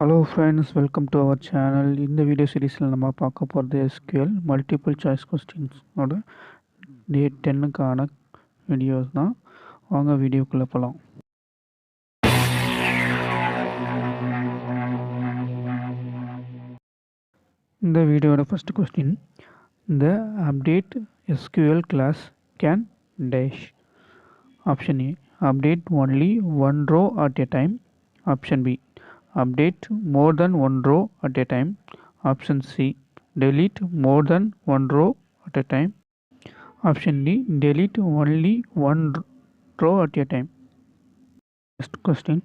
Hello friends, welcome to our channel. In the video series நம்ம பார்க்க போகிறது SQL multiple choice questions ஓட டே 10க்கான videos தான். வாங்க வீடியோக்குள்ளே போகலாம். இந்த வீடியோட first question, the update SQL class can dash. Option A, update only one row at a time. Option B, update more than one row at a time. Option C, delete more than one row at a time. Option D, delete only one row at a time. Next question,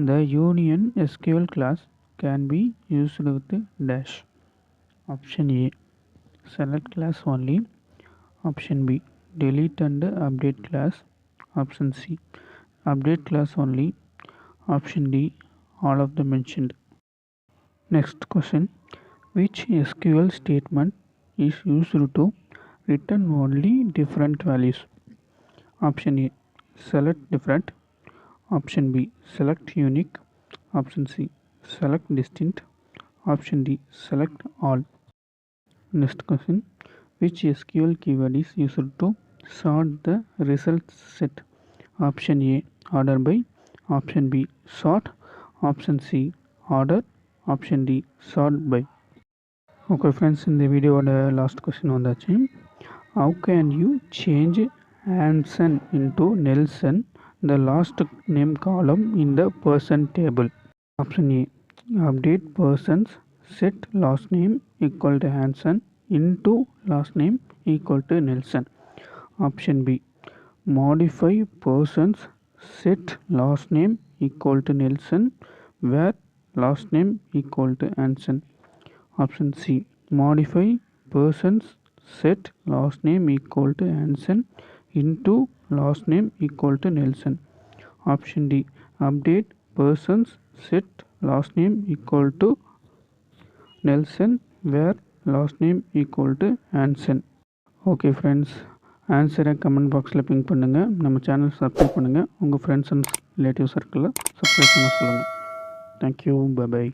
the union SQL class can be used with dash. Option A, select class only. Option B, delete and update class. Option C, update class only. Option D, all of the mentioned. Next question, which SQL statement is used to return only different values? Option A, select different. Option B, select unique. Option C, select distinct. Option D, select all. Next question, which SQL keyword is used to sort the results set? Option A, order by. Option B, sort. Option C, order. Option D, sort by. Okay friends, in the video last question vandachu. How can you change Hansen into Nelson, the last name column in the person table? Option A, update persons, set last name equal to Hansen into last name equal to Nelson. Option B, modify persons, set last name equal to Nelson where last name equal to Hansen. Option C, modify persons, set last name equal to Hansen into last name equal to Nelson. Option D, update persons, set last name equal to Nelson where last name equal to Hansen. Okay friends, ஆன்சரை comment பாக்ஸில் ping பண்ணுங்கள். நம்ம channel subscribe பண்ணுங்கள். உங்கள் friends and relative சர்க்கிளில் subscribe பண்ண சொல்லுங்கள். Thank you, bye by.